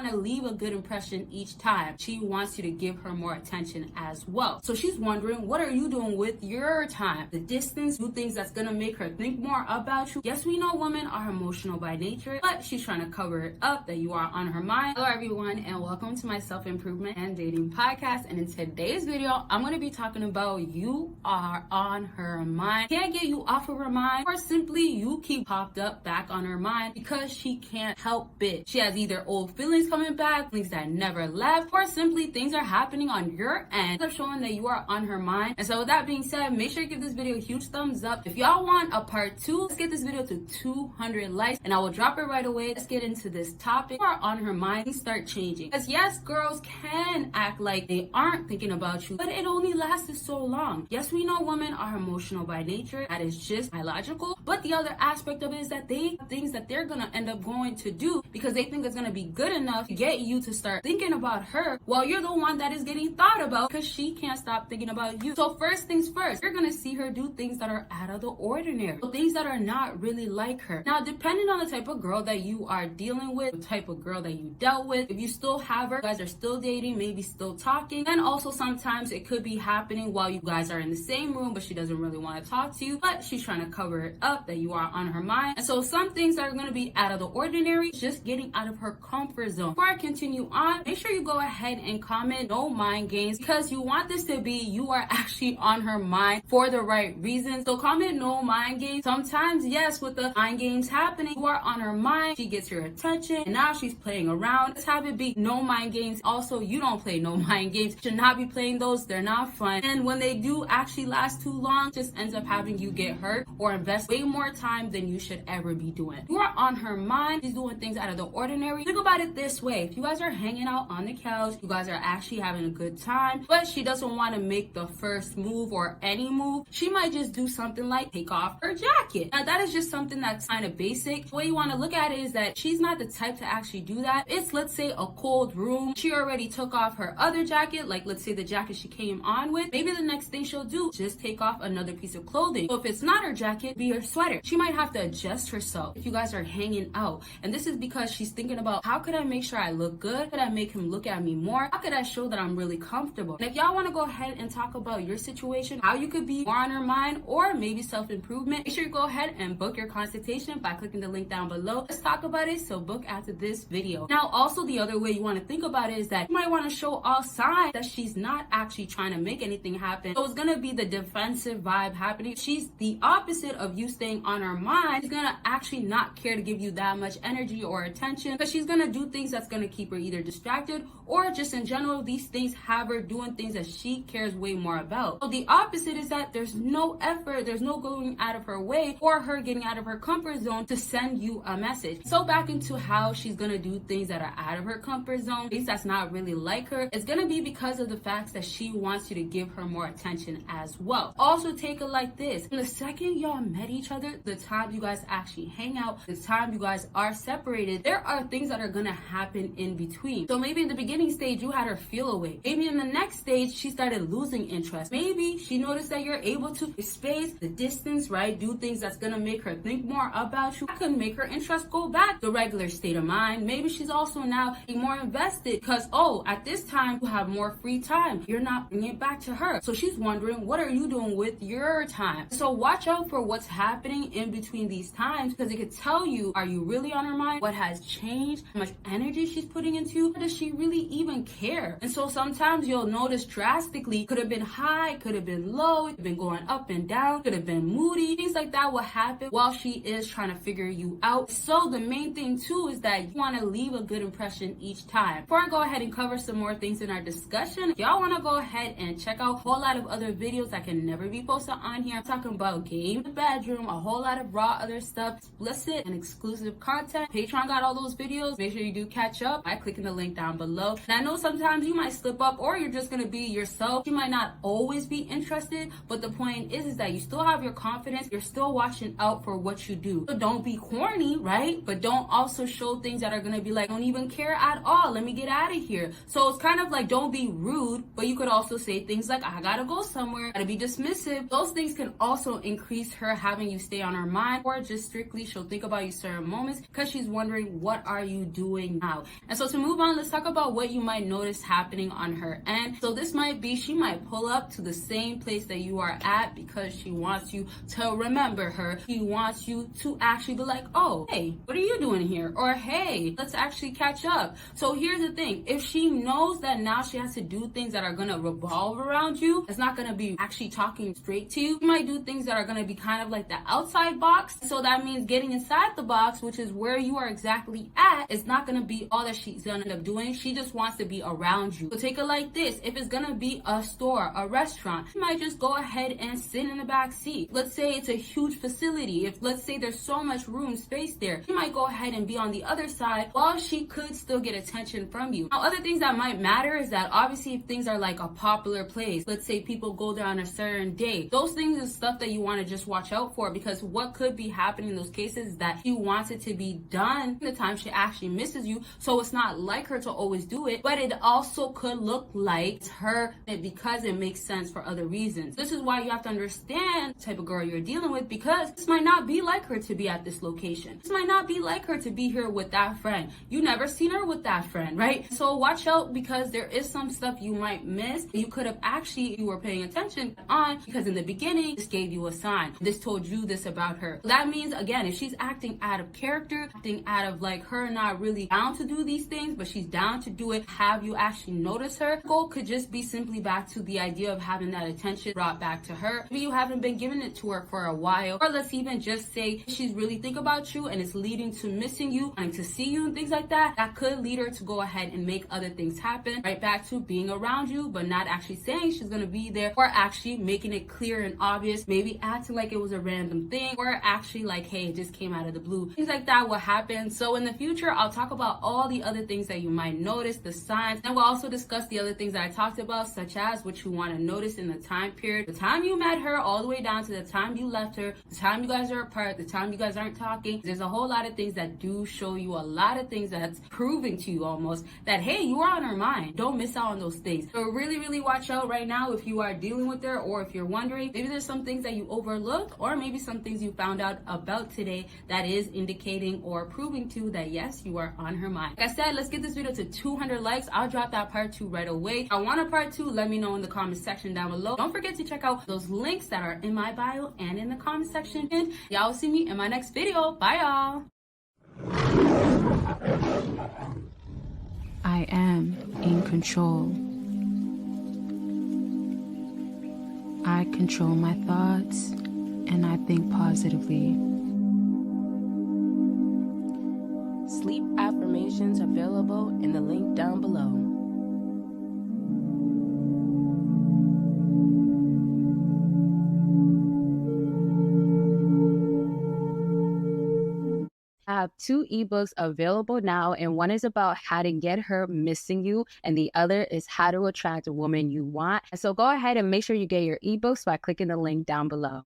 want to leave a good impression each time. She wants you to give her more attention as well. So she's wondering, what are you doing with your time? The distance, do things that's gonna make her think more about you. Yes, we know women are emotional by nature, but she's trying to cover it up that you are on her mind. Hello everyone, and welcome to my self-improvement and dating podcast. And in today's video, I'm gonna be talking about you are on her mind. Can't get you off of her mind, or simply you keep popped up back on her mind because she can't help it. She has either old feelings coming back, feelings that never left, or simply things are happening on your end of showing that you are on her mind. And so with that being said, make sure you give this video a huge thumbs up. If y'all want a part 2, let's get this video to 200 likes and I will drop it right away. Let's get into this topic. You are on her mind, things start changing. Because yes, girls can act like they aren't thinking about you, but it only lasted so long. Yes, we know women are emotional by nature. That is just biological. But the other aspect of it is that they have things that they're gonna end up going to do because they think it's gonna be good enough to get you to start thinking about her while you're the one that is getting thought about because she can't stop thinking about you. So first things first, you're gonna see her do things that are out of the ordinary, so things that are not really like her. Now, depending on the type of girl that you are dealing with, the type of girl that you dealt with, if you still have her, you guys are still dating, maybe still talking, and also sometimes it could be happening while you guys are in the same room, but she doesn't really want to talk to you, but she's trying to cover it up that you are on her mind. And so some things are gonna be out of the ordinary, just getting out of her comfort zone. Before I continue on, make sure you go ahead and comment no mind games, because you want this to be you are actually on her mind for the right reasons. So comment no mind games. Sometimes, yes, with the mind games happening, you are on her mind, she gets your attention, and now she's playing around. Let's have it be no mind games. Also, you don't play no mind games. You should not be playing those. They're not fun. And when they do actually last too long, it just ends up having you get hurt or invest way more time than you should ever be doing. You are on her mind. She's doing things out of the ordinary. Think about it this way. If you guys are hanging out on the couch, you guys are actually having a good time, but she doesn't want to make the first move or any move, she might just do something like take off her jacket. Now that is just something that's kind of basic. The way you want to look at it is that she's not the type to actually do that. It's, let's say, a cold room. She already took off her other jacket, like let's say the jacket she came on with. Maybe the next thing she'll do, just take off another piece of clothing. So if it's not her jacket, be her sweater. She might have to adjust herself if you guys are hanging out. And this is because she's thinking about, how could I make sure I look good? How could I make him look at me more? How could I show that I'm really comfortable? And if y'all want to go ahead and talk about your situation, how you could be more on her mind, or maybe self-improvement, make sure you go ahead and book your consultation by clicking the link down below. Let's talk about it, so book after this video. Now, also the other way you want to think about it is that you might want to show all signs that she's not actually trying to make anything happen. So it's going to be the defensive vibe happening. She's the opposite of you staying on her mind. She's going to actually not care to give you that much energy or attention, because she's going to do things that's going to keep her either distracted, or just in general, these things have her doing things that she cares way more about. So the opposite is that there's no effort, there's no going out of her way, or her getting out of her comfort zone to send you a message. So back into how she's gonna do things that are out of her comfort zone, things that's not really like her, it's gonna be because of the fact that she wants you to give her more attention as well. Also take it like this. From the second y'all met each other, the time you guys actually hang out, the time you guys are separated, there are things that are gonna happen in between. So maybe in the beginning stage, you had her feel away. Maybe in the next stage, she started losing interest. Maybe she noticed that you're able to space the distance, right? Do things that's gonna make her think more about you. That could make her interest go back to the regular state of mind. Maybe she's also now more invested because, oh, at this time, you have more free time. You're not bringing it back to her. So she's wondering, what are you doing with your time? So watch out for what's happening in between these times, because it could tell you, are you really on her mind? What has changed? How much energy she's putting into you? Does she really even care? And so sometimes you'll notice drastically, could have been high, could have been low, could have been going up and down, could have been moody. Things like that will happen while she is trying to figure you out. So the main thing too is that you want to leave a good impression each time. Before I go ahead and cover some more things in our discussion, y'all want to go ahead and check out a whole lot of other videos that can never be posted on here. I'm talking about game in the bedroom, a whole lot of raw other stuff, explicit and exclusive content. Patreon got all those videos. Make sure you do catch up by clicking the link down below. And I know sometimes you might slip up, or you're just going to be yourself. You might not always be interested, but the point is that you still have your confidence. You're still watching out for what you do. So don't be corny, right? But don't also show things that are going to be like, don't even care at all. Let me get out of here. So it's kind of like, don't be rude, but you could also say things like, I gotta go somewhere, gotta be dismissive. Those things can also increase her having you stay on her mind, or just strictly she'll think about you certain moments because she's wondering, what are you doing now? out. And so to move on, let's talk about what you might notice happening on her end. So this might be, she might pull up to the same place that you are at because she wants you to remember her. She wants you to actually be like, oh, hey, what are you doing here? Or hey, let's actually catch up. So here's the thing. If she knows that now she has to do things that are going to revolve around you, it's not going to be actually talking straight to you. She might do things that are going to be kind of like the outside box. So that means getting inside the box, which is where you are exactly at, is not going to be all that she's going to end up doing. She just wants to be around you. So take it like this. If it's going to be a store, a restaurant, you might just go ahead and sit in the back seat. Let's say it's a huge facility. If let's say there's so much room space there, you might go ahead and be on the other side while she could still get attention from you. Now, other things that might matter is that obviously if things are like a popular place, let's say people go there on a certain day, those things is stuff that you want to just watch out for, because what could be happening in those cases is that she wants it to be done the time she actually misses you. So it's not like her to always do it, but it also could look like it's her because it makes sense for other reasons. This is why you have to understand the type of girl you're dealing with, because this might not be like her to be at this location. This might not be like her to be here with that friend. You never seen her with that friend, right? So watch out, because there is some stuff you might miss. You could have actually, you were paying attention on, because in the beginning, this gave you a sign. This told you this about her. That means, again, if she's acting out of character, acting out of like her not really down to do these things, but she's down to do it, have you actually notice her? Goal could just be simply back to the idea of having that attention brought back to her. Maybe you haven't been giving it to her for a while, or let's even just say she's really think about you and it's leading to missing you, wanting to see you and things like that. That could lead her to go ahead and make other things happen, right back to being around you, but not actually saying she's gonna be there, or actually making it clear and obvious, maybe acting like it was a random thing, or actually like, hey, it just came out of the blue. Things like that will happen. So in the future, I'll talk about all the other things that you might notice, the signs, and we'll also discuss the other things that I talked about, such as what you want to notice in the time period, the time you met her, all the way down to the time you left her, the time you guys are apart, the time you guys aren't talking. There's a whole lot of things that do show you a lot of things that's proving to you almost that, hey, you are on her mind. Don't miss out on those things. So really, really watch out right now if you are dealing with her, or if you're wondering, maybe there's some things that you overlooked, or maybe some things you found out about today that is indicating or proving to that, yes, you are on her mind. Like I said, let's get this video to 200 likes. I'll drop that part 2 right away. If I want a part 2, let me know in the comment section down below. Don't forget to check out those links that are in my bio and in the comment section. And y'all will see me in my next video. Bye, y'all. I am in control. I control my thoughts and I think positively. Sleep affirmations available in the link down below. I have 2 ebooks available now, and one is about how to get her missing you, and the other is how to attract a woman you want. And so go ahead and make sure you get your ebooks by clicking the link down below.